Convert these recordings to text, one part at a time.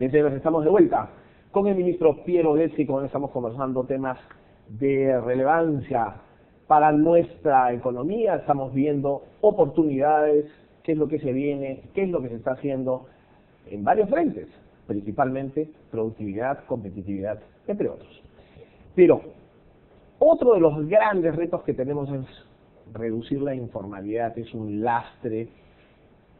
Entonces estamos de vuelta con el ministro Piero Delsi, con él estamos conversando temas de relevancia para nuestra economía. Estamos viendo oportunidades, qué es lo que se viene, qué es lo que se está haciendo en varios frentes, principalmente productividad, competitividad, entre otros. Pero otro de los grandes retos que tenemos es reducir la informalidad. Es un lastre.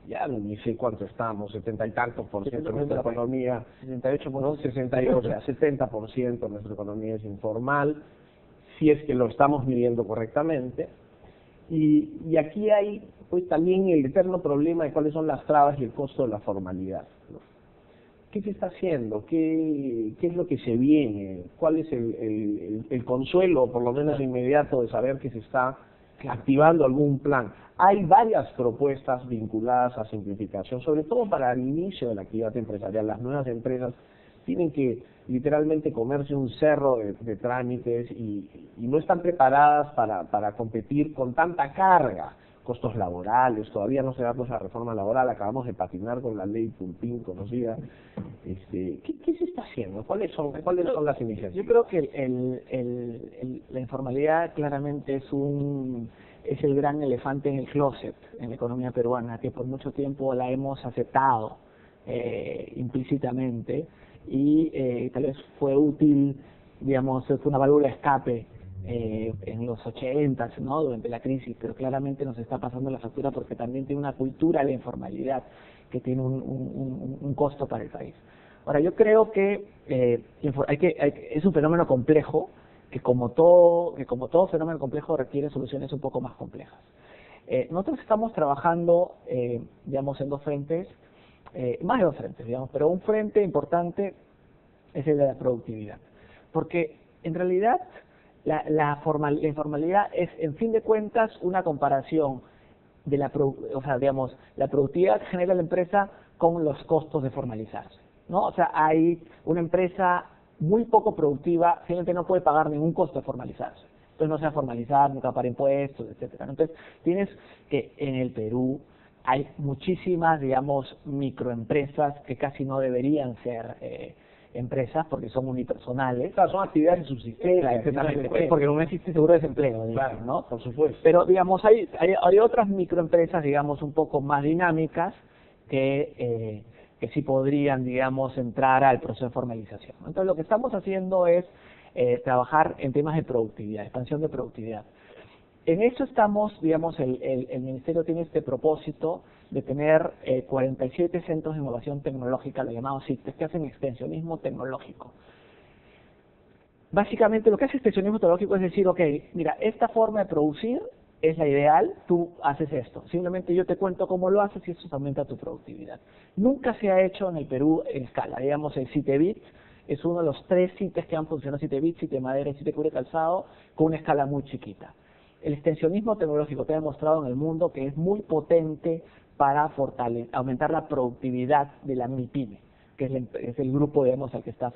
Ya ni sé cuánto estamos, 70 y tantos por ciento de nuestra economía, 68, ¿no? 68, o sea, 70% de nuestra economía es informal, si es que lo estamos midiendo correctamente. Y aquí hay pues también el eterno problema de cuáles son las trabas y el costo de la formalidad, ¿no? ¿Qué se está haciendo? ¿Qué es lo que se viene? ¿Cuál es el consuelo, por lo menos inmediato, de saber que se está activando algún plan? Hay varias propuestas vinculadas a simplificación, sobre todo para el inicio de la actividad empresarial. Las nuevas empresas tienen que literalmente comerse un cerro de trámites y no están preparadas para competir con tanta carga. Costos laborales, todavía no se da pues la reforma laboral, acabamos de patinar con la ley Pulpín conocida. ¿Qué se está haciendo? ¿Cuáles son las iniciativas? Yo creo que la informalidad claramente es el gran elefante en el closet en la economía peruana, que por mucho tiempo la hemos aceptado implícitamente y tal vez fue útil, digamos, fue una válvula de escape en los 80, ¿no? Durante la crisis, pero claramente nos está pasando la factura porque también tiene una cultura de informalidad que tiene un costo para el país. Ahora, yo creo que es un fenómeno complejo que como todo fenómeno complejo requiere soluciones un poco más complejas. Nosotros estamos trabajando, digamos, en dos frentes, más de dos frentes, digamos, pero un frente importante es el de la productividad, porque en realidad la informalidad es, en fin de cuentas, una comparación de la productividad que genera la empresa con los costos de formalizarse, ¿no? O sea, hay una empresa muy poco productiva, simplemente no puede pagar ningún costo de formalizarse. Entonces no se va a formalizar, nunca para impuestos, etcétera. Entonces tienes que en el Perú hay muchísimas, digamos, microempresas que casi no deberían ser empresas porque son unipersonales. Claro, son actividades de subsistencia, porque no existe seguro de desempleo, claro, ¿no? Por supuesto. Pero, digamos, hay otras microempresas, digamos, un poco más dinámicas que sí podrían, digamos, entrar al proceso de formalización. Entonces, lo que estamos haciendo es trabajar en temas de productividad, expansión de productividad. En eso estamos, digamos, el Ministerio tiene este propósito de tener 47 centros de innovación tecnológica, los llamados CITES, que hacen extensionismo tecnológico. Básicamente lo que hace extensionismo tecnológico es decir, ok, mira, esta forma de producir es la ideal, tú haces esto. Simplemente yo te cuento cómo lo haces y eso aumenta tu productividad. Nunca se ha hecho en el Perú en escala. Digamos, el CITEBIT es uno de los 3 CITES que han funcionado, CITEBIT, CITEMADERA y CITECUBRE Calzado, con una escala muy chiquita. El extensionismo tecnológico te ha demostrado en el mundo que es muy potente para aumentar la productividad de la MIPYME, que es el grupo, digamos, al que estás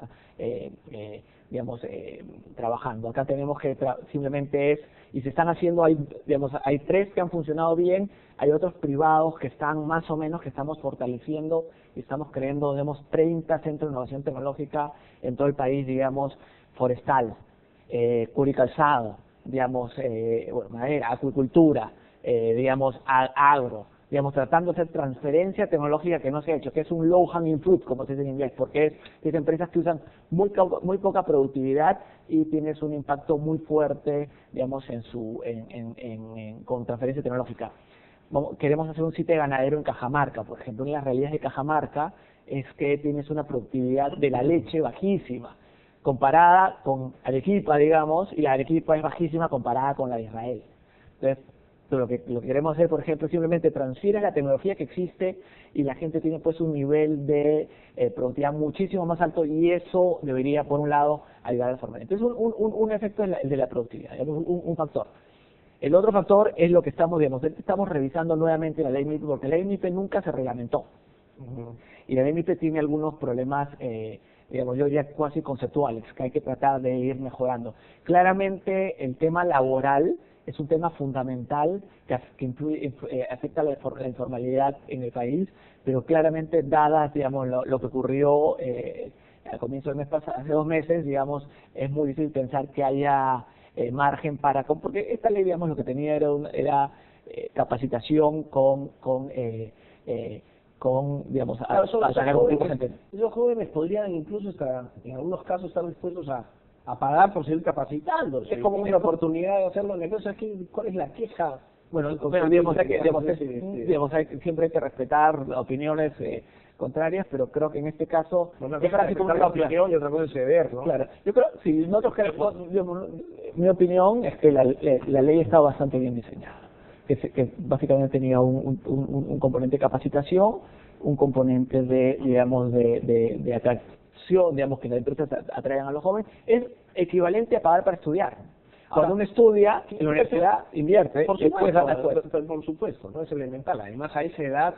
trabajando. Acá tenemos que simplemente y se están haciendo, hay 3 que han funcionado bien, hay otros privados que están más o menos, que estamos fortaleciendo y estamos creando, digamos, 30 centros de innovación tecnológica en todo el país, digamos, forestal, cuero y calzado, digamos, madera, acuicultura, digamos, agro, digamos, tratando de hacer transferencia tecnológica que no se ha hecho, que es un low hanging fruit, como se dice en inglés, porque es empresas que usan muy poca productividad y tienes un impacto muy fuerte, digamos, con transferencia tecnológica. Queremos hacer un sitio ganadero en Cajamarca, por ejemplo. Una de las realidades de Cajamarca es que tienes una productividad de la leche bajísima, comparada con Arequipa, digamos, y la Arequipa es bajísima comparada con la de Israel. Entonces, lo que queremos hacer, por ejemplo, es simplemente transfiere la tecnología que existe y la gente tiene pues un nivel de productividad muchísimo más alto y eso debería, por un lado, ayudar a la formalidad. Entonces, un efecto de la productividad, digamos, un factor. El otro factor es lo que estamos revisando nuevamente la ley MIPE, porque la ley MIPE nunca se reglamentó. Y la ley MIPE tiene algunos problemas, digamos, yo diría cuasi conceptuales, que hay que tratar de ir mejorando. Claramente, el tema laboral es un tema fundamental que afecta la informalidad en el país, pero claramente dadas, digamos, lo que ocurrió al comienzo del mes pasado, hace 2 meses, digamos, es muy difícil pensar que haya margen para, porque esta ley, digamos, lo que tenía era capacitación con digamos, claro, esos jóvenes podrían incluso en algunos casos estar dispuestos a pagar por seguir capacitándose. Es como una oportunidad de hacerlo en el negocio. ¿Cuál es la queja? Bueno, digamos, siempre hay que respetar opiniones contrarias, pero creo que en este caso es casi como una opinión y otra cosa es ceder, ¿no? Claro, yo creo, si nosotros queremos, mi opinión es que la ley está bastante bien diseñada, que básicamente tenía un componente de capacitación, un componente de atracción, digamos, que las empresas atraigan a los jóvenes, es equivalente a pagar para estudiar. Cuando uno estudia, en la universidad invierte, por supuesto, no es elemental. Además, a esa edad,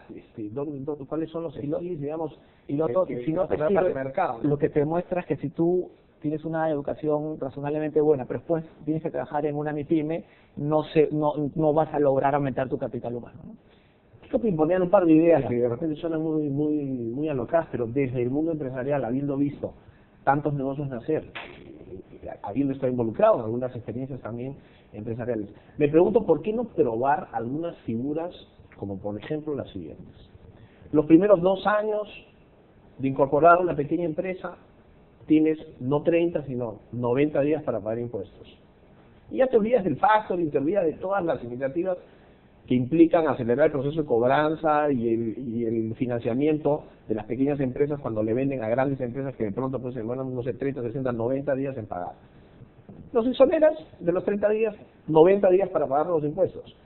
¿cuáles son los skills, digamos? Y lo otro, si no te sirve, lo que te muestra es que si tú tienes una educación razonablemente buena, pero después tienes que trabajar en una MIPYME, no vas a lograr aumentar tu capital humano, ¿no? Quiero imponer un par de ideas que de repente suenan muy alocadas, pero desde el mundo empresarial, habiendo visto tantos negocios nacer, habiendo estado involucrado en algunas experiencias también empresariales, me pregunto por qué no probar algunas figuras como por ejemplo las siguientes. Los primeros 2 años de incorporar una pequeña empresa tienes no 30 sino 90 días para pagar impuestos. Y ya te olvidas del factoring, te olvidas de todas las iniciativas que implican acelerar el proceso de cobranza y el financiamiento de las pequeñas empresas cuando le venden a grandes empresas que de pronto pues se demoran, no sé, 30, 60, 90 días en pagar. Los exoneras de los 30 días, 90 días para pagar los impuestos.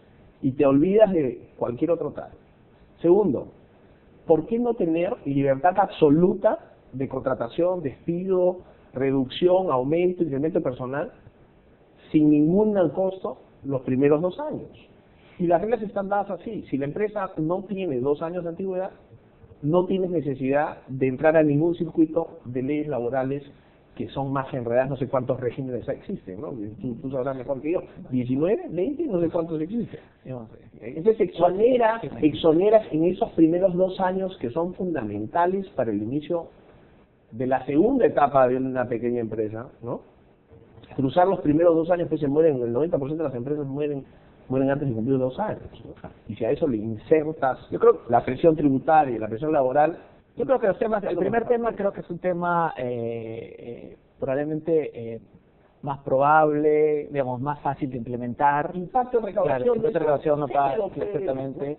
Y te olvidas de cualquier otro tal. Segundo, ¿por qué no tener libertad absoluta de contratación, despido, reducción, aumento, incremento personal, sin ningún costo los primeros 2 años? Y las reglas están dadas así. Si la empresa no tiene 2 años de antigüedad, no tienes necesidad de entrar a ningún circuito de leyes laborales que son más enredadas, no sé cuántos regímenes existen, ¿no? Tú sabrás mejor que yo. 19, 20, no sé cuántos existen. Entonces exoneras en esos primeros 2 años que son fundamentales para el inicio de la segunda etapa de una pequeña empresa, ¿no? Cruzar los primeros 2 años, pues se mueren, el 90% de las empresas mueren antes de cumplir 2 años, ¿no? Y si a eso le insertas, yo creo, la presión tributaria y la presión laboral, yo creo que los temas, el primer tema creo que es un tema probablemente más probable, digamos, más fácil de implementar. Impacto de recaudación. Claro, recaudación no pasa exactamente.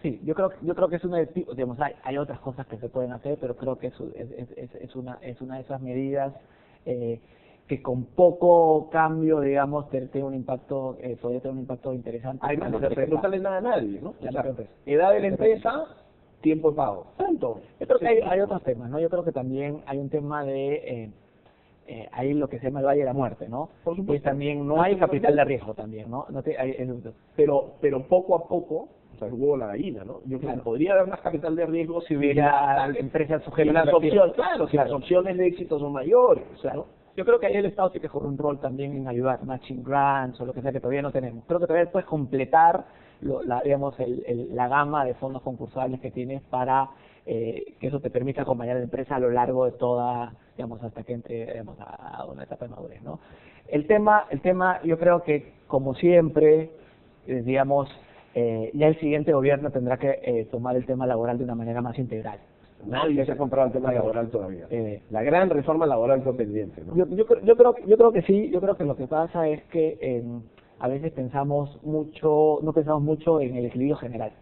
Sí, yo creo que es uno de, digamos, hay otras cosas que se pueden hacer, pero creo que es una de esas medidas que con poco cambio, digamos, tiene un impacto, podría tener un impacto interesante. Además, no sale nada a nadie, ¿no? O sea, edad de la empresa, tiempo de pago. Tanto. Yo creo que hay otros temas, ¿no? Yo creo que también hay un tema de hay lo que se llama el Valle de la Muerte, ¿no? Por supuesto. Y también no hay capital de riesgo también, ¿no? Pero poco a poco, o sea, el huevo la gallina, ¿no? Yo creo que podría haber más capital de riesgo si hubiera empresas sujetas las opciones, claro, si las opciones de éxito son mayores, claro. Yo creo que ahí el Estado tiene que jugar un rol también en ayudar, matching grants o lo que sea que todavía no tenemos. Creo que todavía puedes completar la gama de fondos concursales que tienes para que eso te permita acompañar a la empresa a lo largo de toda, digamos, hasta que entre, digamos, a una etapa de madurez, ¿no? El tema, yo creo que, como siempre, digamos, ya el siguiente gobierno tendrá que tomar el tema laboral de una manera más integral. Nadie se ha comprado el tema laboral todavía. La gran reforma laboral fue pendiente, ¿no? Yo creo que sí. Yo creo que lo que pasa es que a veces no pensamos mucho en el equilibrio general,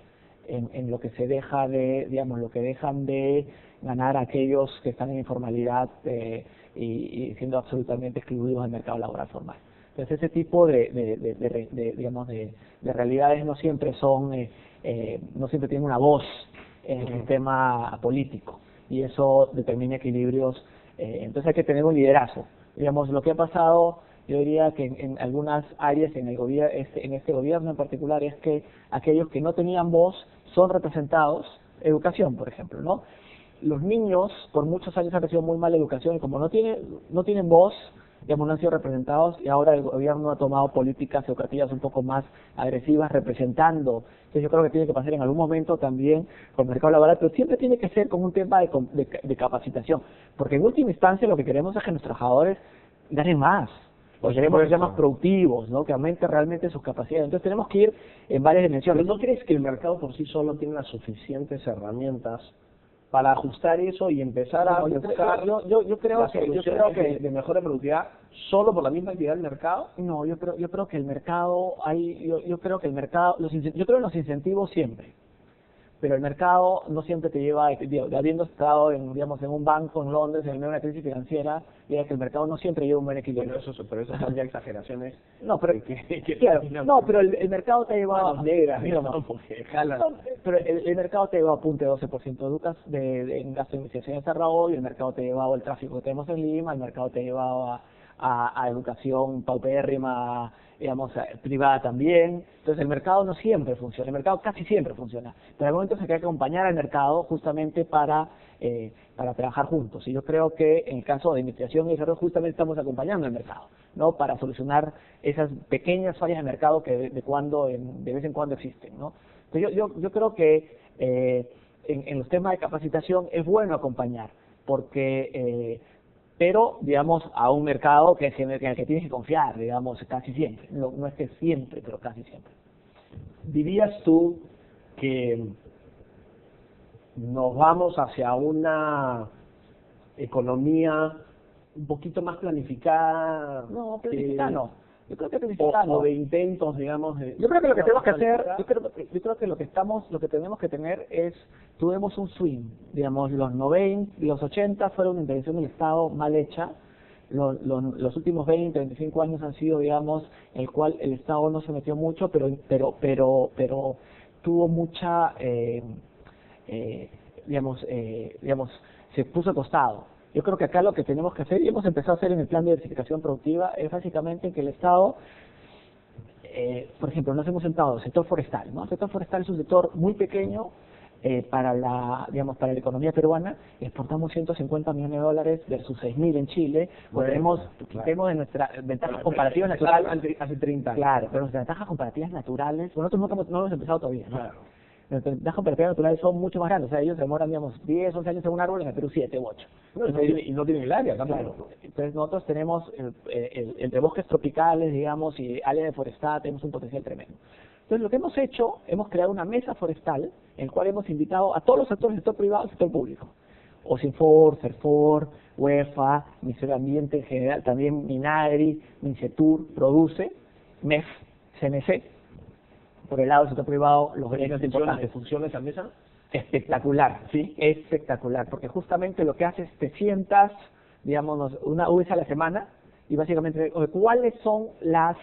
en lo que se deja de, digamos, lo que dejan de ganar aquellos que están en informalidad y siendo absolutamente excluidos del mercado laboral formal. Entonces ese tipo digamos de realidades no siempre tienen una voz en el tema político, y eso determina equilibrios. Entonces hay que tener un liderazgo. Digamos, lo que ha pasado, yo diría que en algunas áreas en este gobierno en particular, es que aquellos que no tenían voz son representados. Educación, por ejemplo, ¿no? Los niños por muchos años han recibido muy mala educación y como no tienen voz, digamos, no han sido representados y ahora el gobierno ha tomado políticas educativas un poco más agresivas representando. Entonces yo creo que tiene que pasar en algún momento también con el mercado laboral, pero siempre tiene que ser con un tema de capacitación, porque en última instancia lo que queremos es que nuestros trabajadores ganen más. Porque queremos que sean más productivos, ¿no? Que aumente realmente sus capacidades. Entonces tenemos que ir en varias dimensiones. ¿Pero no crees que el mercado por sí solo tiene las suficientes herramientas para ajustar eso y empezar a buscar yo creo que de mejora de productividad solo por la misma actividad del mercado? No, yo creo que el mercado yo creo que el mercado yo creo en los incentivos siempre. Pero el mercado no siempre te lleva, habiendo estado en, digamos, en un banco en Londres en medio de una crisis financiera, diría que el mercado no siempre lleva un buen equilibrio. Pero eso son ya exageraciones. No, pero pero el mercado te ha llevado negras, pero el mercado te lleva a punto de 12% en gasto de investigación y desarrollo, y el mercado te ha llevado el tráfico que tenemos en Lima, el mercado te ha llevado a educación paupérrima, digamos, privada también. Entonces el mercado no siempre funciona, el mercado casi siempre funciona, pero hay momentos en que hay que acompañar al mercado justamente para trabajar juntos. Y yo creo que en el caso de investigación y desarrollo justamente estamos acompañando al mercado, ¿no? Para solucionar esas pequeñas fallas de mercado que de vez en cuando existen, ¿no? Entonces yo creo que en los temas de capacitación es bueno acompañar, porque pero, digamos, a un mercado en el que tienes que confiar, digamos, casi siempre. No es que siempre, pero casi siempre. ¿Dirías tú que nos vamos hacia una economía un poquito más planificada? No, planificada no. Yo creo que planificada no. O de intentos, digamos. Yo creo que lo que tenemos que hacer, yo creo que lo que tenemos que tener es, tuvimos un swing, digamos, los 90, los 80 fueron una intervención del Estado mal hecha, los últimos 20, 25 años han sido, digamos, en el cual el Estado no se metió mucho, pero tuvo mucha, digamos, se puso a costado. Yo creo que acá lo que tenemos que hacer, y hemos empezado a hacer en el plan de diversificación productiva, es básicamente que el Estado, por ejemplo, nos hemos sentado en el sector forestal, ¿no? El sector forestal es un sector muy pequeño para la economía peruana. Exportamos 150 millones de dólares versus 6.000 en Chile. Tenemos de nuestras ventajas comparativas naturales. Hace 30 años. Claro, pero nuestras ventajas comparativas naturales, nosotros no hemos empezado todavía, ¿no? Claro. Las ventajas comparativas naturales son mucho más grandes. O sea, ellos demoran, digamos, 10, 11 años en un árbol, en el Perú 7 u 8. Y no tienen el área tampoco. Claro. Entonces nosotros tenemos, entre bosques tropicales, digamos, y área de forestal, tenemos un potencial tremendo. Entonces lo que hemos hecho, hemos creado una mesa forestal, en la cual hemos invitado a todos los sectores, sector privado y sector público. OSINFOR, CERFOR, UEFA, Ministerio de Ambiente en general, también MINAGRI, MINCETUR, Produce, MEF, CNC. Por el lado del sector privado, los gremios importantes. ¿Funciona esa mesa? Espectacular, sí, espectacular, porque justamente lo que hace es te sientas, digamos, una vez a la semana y básicamente cuáles son las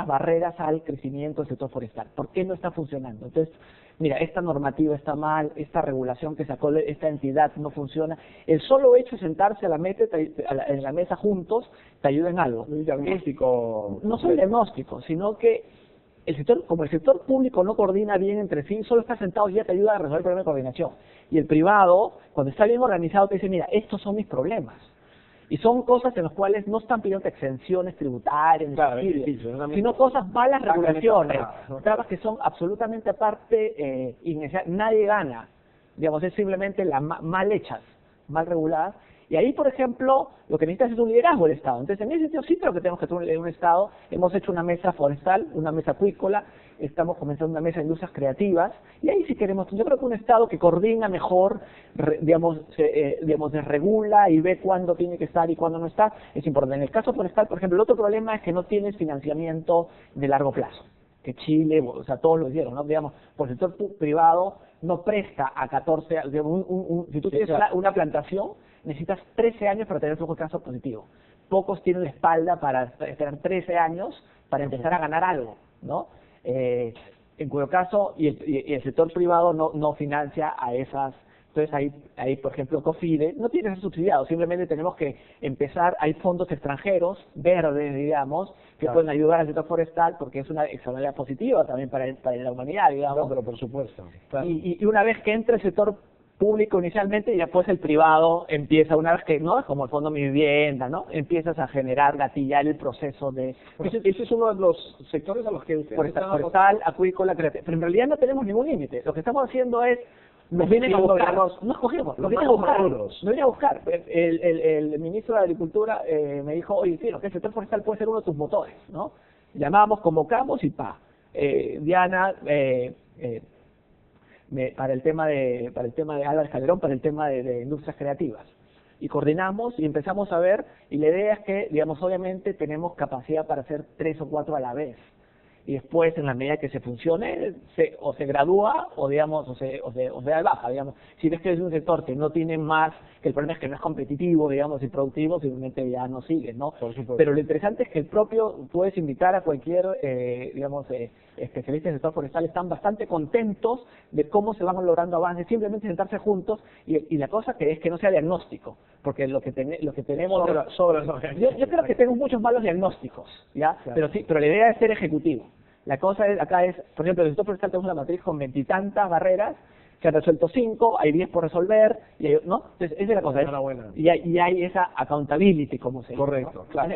barreras al crecimiento del sector forestal, por qué no está funcionando. Entonces, mira, esta normativa está mal, esta regulación que sacó esta entidad no funciona. El solo hecho de sentarse en la mesa juntos te ayuda en algo. Un diagnóstico. No solo el diagnóstico, sino que como el sector público no coordina bien entre sí, solo está sentado y ya te ayuda a resolver el problema de coordinación. Y el privado, cuando está bien organizado, te dice, mira, estos son mis problemas. Y son cosas en las cuales no están pidiendo exenciones tributarias, sino cosas, malas regulaciones, trabas que son absolutamente aparte, nadie gana. Digamos, es simplemente mal hechas, mal reguladas. Y ahí, por ejemplo, lo que necesitas es un liderazgo del Estado. Entonces, en ese sentido, sí creo que tenemos que tener un Estado. Hemos hecho una mesa forestal, una mesa acuícola, estamos comenzando una mesa de industrias creativas, y ahí sí queremos, yo creo que un Estado que coordina mejor, desregula y ve cuándo tiene que estar y cuándo no está, es importante. En el caso forestal, por ejemplo, el otro problema es que no tienes financiamiento de largo plazo. Que Chile, o sea, todos lo hicieron, ¿no? Digamos, por el sector privado no presta a 14, si tú tienes una plantación, necesitas 13 años para tener flujo de caso positivo. Pocos tienen la espalda para esperar 13 años para empezar a ganar algo, ¿no? En cuyo caso, y el sector privado no financia a esas. Entonces ahí, por ejemplo, COFIDE no tiene que ser subsidiado, simplemente tenemos que empezar, hay fondos extranjeros, verdes, digamos, que pueden ayudar al sector forestal, porque es una externalidad positiva también para la humanidad, digamos. No, pero por supuesto. Claro. Y una vez que entre el sector público inicialmente y después el privado empieza, una vez que, ¿no? Es como el Fondo Mi Vivienda, ¿no? Empiezas a generar, gatillar el proceso de... Ese es uno de los sectores a los que usted forestal, acuícola, creativa. Pero en realidad no tenemos ningún límite. Lo que estamos haciendo es... Nos vienen a buscar, nos cogemos, nos vienen a buscar. El ministro de Agricultura me dijo, oye, sí, el sector forestal puede ser uno de tus motores, ¿no? Llamamos, convocamos y Diana... para el tema de Álvarez Calderón, para el tema de industrias creativas. Y coordinamos y empezamos a ver, y la idea es que, digamos, obviamente tenemos capacidad para hacer 3 o 4 a la vez. Y después, en la medida que se funcione, o se gradúa, o digamos, o se da baja, digamos. Si ves que es un sector que no tiene más, que el problema es que no es competitivo, digamos, y productivo, simplemente ya no sigue, ¿no? Pero lo interesante es que el propio, puedes invitar a cualquier, especialista en el sector forestal, están bastante contentos de cómo se van logrando avances, simplemente sentarse juntos, y la cosa que es que no sea diagnóstico, porque lo que tenemos... Yo creo que tengo muchos malos diagnósticos, ¿ya? Claro. Pero la idea es ser ejecutivo. La cosa acá es, por ejemplo, en el sector forestal tenemos una matriz con 20 y tantas barreras, se han resuelto 5, hay 10 por resolver, ¿no? Entonces, esa es la cosa. Y hay esa accountability, como se dice. Correcto, ¿no? claro.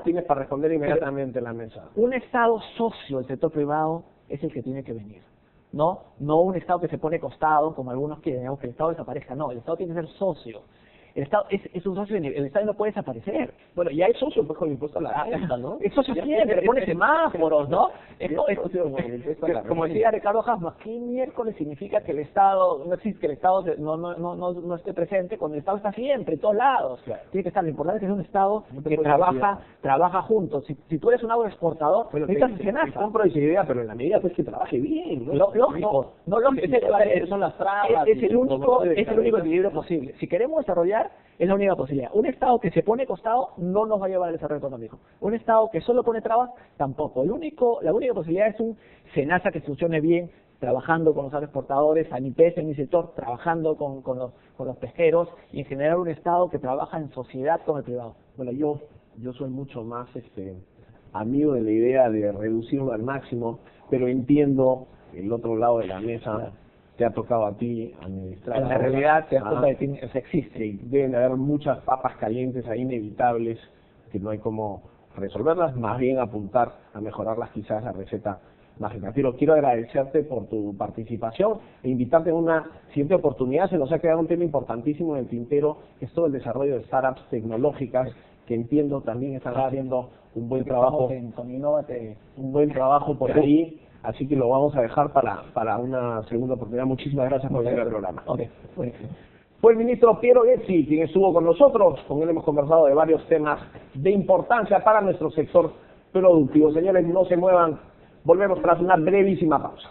Tienes para responder inmediatamente en la mesa. Un Estado socio del sector privado es el que tiene que venir. No un Estado que se pone costado, como algunos quieren, digamos, que el Estado desaparezca. No, el Estado tiene que ser socio. El Estado es un socio, el Estado no puede desaparecer. Bueno, ya hay socio pues con el impuesto a la renta, ¿no? Es socio siempre, pone semáforos, ¿no? Como decía Ricardo Hassmann, ¿qué miércoles significa que el Estado no existe, que el Estado no esté presente cuando el Estado está siempre, en todos lados? Claro. Tiene que estar, lo importante es que es un Estado que trabaja juntos. Si tú eres un agroexportador, necesitas SENASA. Compro esa idea, pero en la medida pues que trabaje bien, ¿no? Lógico. Son las trabas. Es el único equilibrio posible. Si queremos desarrollar, es la única posibilidad. Un Estado que se pone costado no nos va a llevar al desarrollo económico. Un Estado que solo pone trabas, tampoco. La única posibilidad es un SENASA que funcione bien, trabajando con los agroexportadores, ANIPES en mi sector, trabajando con los pesqueros, y en general un Estado que trabaja en sociedad con el privado. Bueno, yo soy mucho más amigo de la idea de reducirlo al máximo, pero entiendo el otro lado de la mesa. Te ha tocado a ti administrar. En la realidad te das cuenta de que eso existe. Y deben haber muchas papas calientes ahí inevitables que no hay cómo resolverlas, más bien apuntar a mejorarlas, quizás la receta mágica. Quiero agradecerte por tu participación e invitarte a una siguiente oportunidad. Se nos ha quedado un tema importantísimo en el tintero, que es todo el desarrollo de startups tecnológicas, que entiendo también están haciendo un buen trabajo. Un buen trabajo por ahí. Así que lo vamos a dejar para una segunda oportunidad. Muchísimas gracias por venir al programa. Fue el ministro Piero Ghezzi quien estuvo con nosotros. Con él hemos conversado de varios temas de importancia para nuestro sector productivo. Señores, no se muevan. Volvemos tras una brevísima pausa.